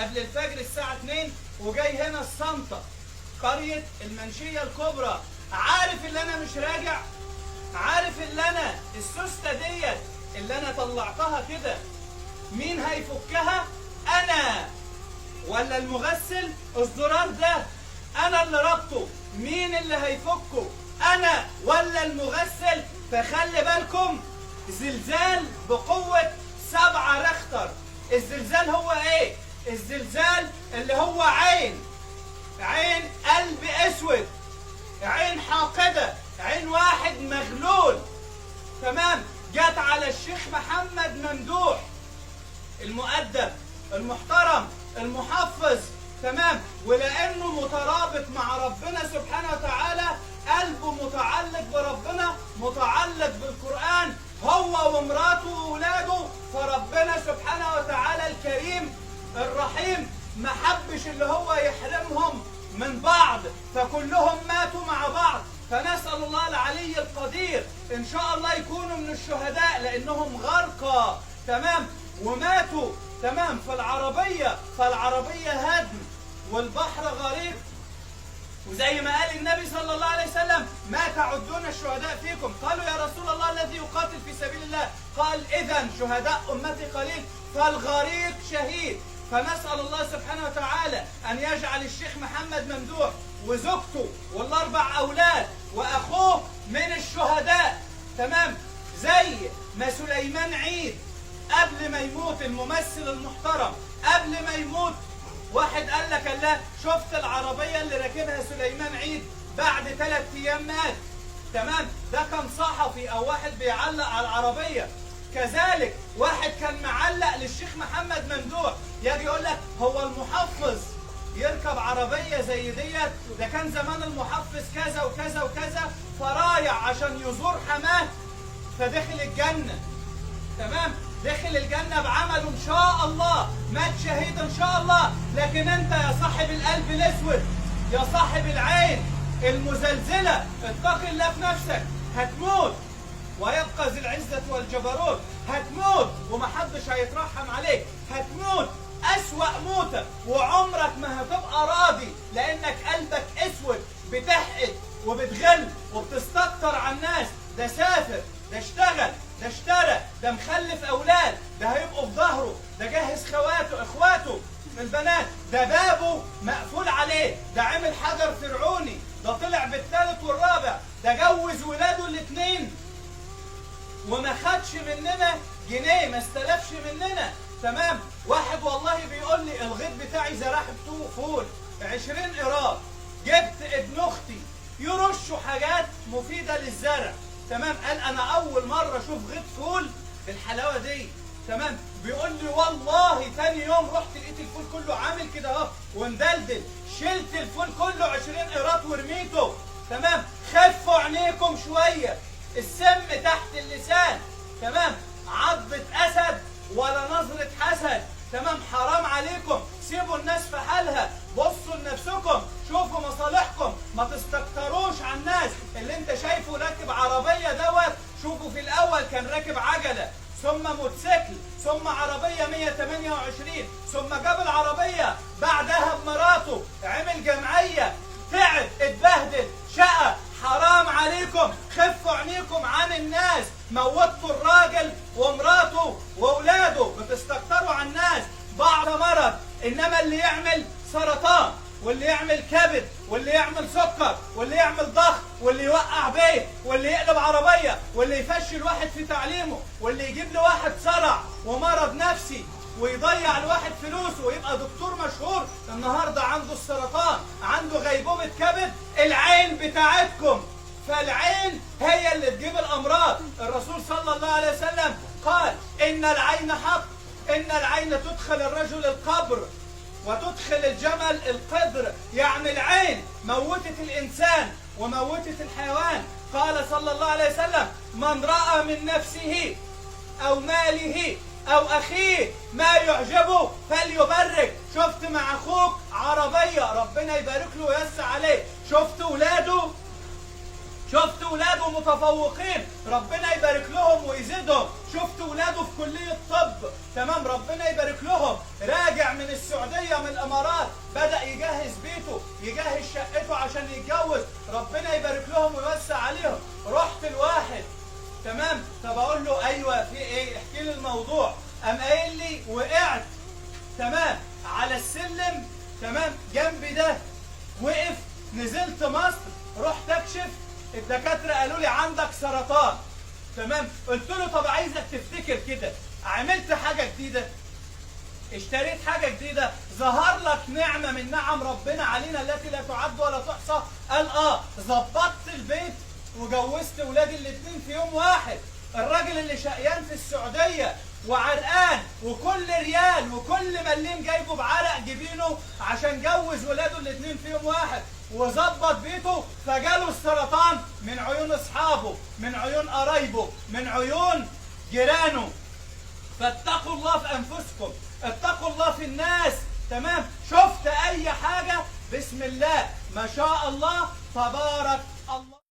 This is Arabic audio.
قبل الفجر الساعة 2 وجاي هنا السنطة قرية المنشية الكبرى. عارف اللي أنا مش راجع؟ عارف اللي أنا السوستة ديت اللي أنا طلعتها كده مين هيفكها؟ أنا ولا المغسل؟ الزرار ده أنا اللي ربطه، مين اللي هيفكه؟ أنا ولا المغسل؟ فخلي بالكم، زلزال بقوة 7 ريختر. الزلزال هو ايه؟ الزلزال اللي هو عين قلب اسود، عين حاقدة، عين واحد مغلول، تمام، جت على الشيخ محمد ممدوح المؤدب المحترم المحفظ، تمام، ولانه مترابط مع ربنا سبحانه وتعالى، قلبه متعلق بربنا، متعلق بالقرآن، هو ومراته وولاده، فربنا سبحانه وتعالى الكريم الرحيم ما حبش اللي هو يحرمهم من بعض، فكلهم ماتوا مع بعض. فنسأل الله العلي القدير إن شاء الله يكونوا من الشهداء لأنهم غرقى، تمام، وماتوا، تمام، فالعربية هدم والبحر غريق. وزي ما قال النبي صلى الله عليه وسلم: ما تعدون الشهداء فيكم؟ قالوا يا رسول الله الذي يقاتل في سبيل الله. قال: إذن شهداء أمتي قليل، فالغريق شهيد. فنسأل الله سبحانه وتعالى أن يجعل الشيخ محمد ممدوح وزوجته والأربع أولاد وأخوه من الشهداء، تمام، زي ما سليمان عيد قبل ما يموت، الممثل المحترم قبل ما يموت، واحد قال لك: الله، شفت العربية اللي راكبها سليمان عيد بعد 3 أيام مات، تمام، ده كان صحفي أو واحد بيعلق على العربية. كذلك واحد كان معلق للشيخ محمد ممدوح، يجي يقول لك: هو المحفظ يركب عربية زي ديت؟ ده كان زمان المحفظ كذا وكذا وكذا، فرايح عشان يزور حماه فدخل الجنة، تمام، دخل الجنة بعمله إن شاء الله، مات شهيد إن شاء الله. لكن أنت يا صاحب القلب الأسود، يا صاحب العين المزلزلة، اتق الله في نفسك، هتموت ويبقى ذي العزة والجبروت، هتموت ومحدش هيترحم عليك، هتموت أسوأ موتة، وعمرك ما هتبقى راضي لأنك قلبك أسود، بتحقد وبتغل وبتستكتر على الناس. ده سافر، ده اشتغل، ده اشترى، ده مخلف أولاد، ده هيبقوا في ظهره، ده جهز إخواته البنات، ده بابه مقفول عليه، ده عمل حجر فرعوني، ده طلع بالثالث والرابع، ده جوز ولاده الاثنين وما خدش مننا جنيه، ما استلفش مننا، تمام. واحد والله بيقول لي: الغيط بتاعي زرعته فول 20 قيراط، جبت ابن اختي يرشوا حاجات مفيده للزرع، تمام، قال: انا اول مره اشوف غيط فول بالحلاوه دي، تمام. بيقول لي: والله تاني يوم رحت لقيت الفول كله عامل كده اهو ومدلدل، شلت الفول كله 20 قيراط ورميته، تمام. خفوا عينيكم شويه، السم تحت اللسان، تمام، عضة اسد ولا نظرة حسد، تمام، حرام عليكم، سيبوا الناس في حالها، بصوا لنفسكم، شوفوا مصالحكم، ما تستكتروش على الناس. اللي انت شايفه راكب عربية دوت، شوفوا في الاول كان راكب عجلة، ثم موتوسيكل، ثم عربية 128، ثم جاب العربية بعدها بمراته، عمل جمعية، تعب، اتبهدل، شقى. حرام عليكم، خفوا عينيكم عن الناس، موتوا الراجل ومراته واولاده، بتستكتروا على الناس. بعض مرض، انما اللي يعمل سرطان واللي يعمل كبد واللي يعمل سكر واللي يعمل ضغط واللي يوقع بيت واللي يقلب عربيه واللي يفشل واحد في تعليمه واللي يجيب له واحد صرع ومرض نفسي ويضيع الواحد فلوسه ويبقى دكتور مشهور، النهارده عنده السرطان، عنده غيبوبة كبد، العين بتاعتكم. فالعين هي اللي تجيب الأمراض. الرسول صلى الله عليه وسلم قال: إن العين حق، إن العين تدخل الرجل القبر وتدخل الجمل القدر. يعني العين موتت الإنسان وموتت الحيوان. قال صلى الله عليه وسلم: من رأى من نفسه أو ماله أو أخيه ما يعجبه فليبرك. شفت مع أخوك عربية، ربنا يبارك له ويسع عليه. شفت ولاده متفوقين، ربنا يبارك لهم ويزيدهم. شفت ولاده في كلية طب، تمام، ربنا يبارك لهم. راجع من السعودية عربية من الإمارات، بدأ يجهز بيته، يجهز شقته عشان يتجوز، ربنا يبارك لهم ويوسع عليهم. رحت الواحد تمام، طب أقول له أيوه في إيه؟ احكي لي الموضوع. قام قايل لي وقعت تمام على السلم تمام جنبي ده، وقف، نزلت مصر، رحت أكشف، الدكاترة قالوا لي عندك سرطان تمام. قلت له طب عايزك تفتكر كده، عملت حاجة جديدة، اشتريت حاجة جديدة، ظهر لك نعمة من نعم ربنا علينا التي لا تعد ولا تحصى؟ قال ظبطت البيت وجوزت ولادي الاثنين في يوم واحد. الراجل اللي شقيان في السعودية وعرقان وكل ريال وكل مليم جايبه بعرق جبينه عشان جوز ولاده الاثنين في يوم واحد وظبط بيته، فجاله السرطان من عيون اصحابه، من عيون قرايبه، من عيون جيرانه. فاتقوا الله في انفسكم، اتقوا الله في الناس تمام. شفت اي حاجه بسم الله ما شاء الله تبارك الله.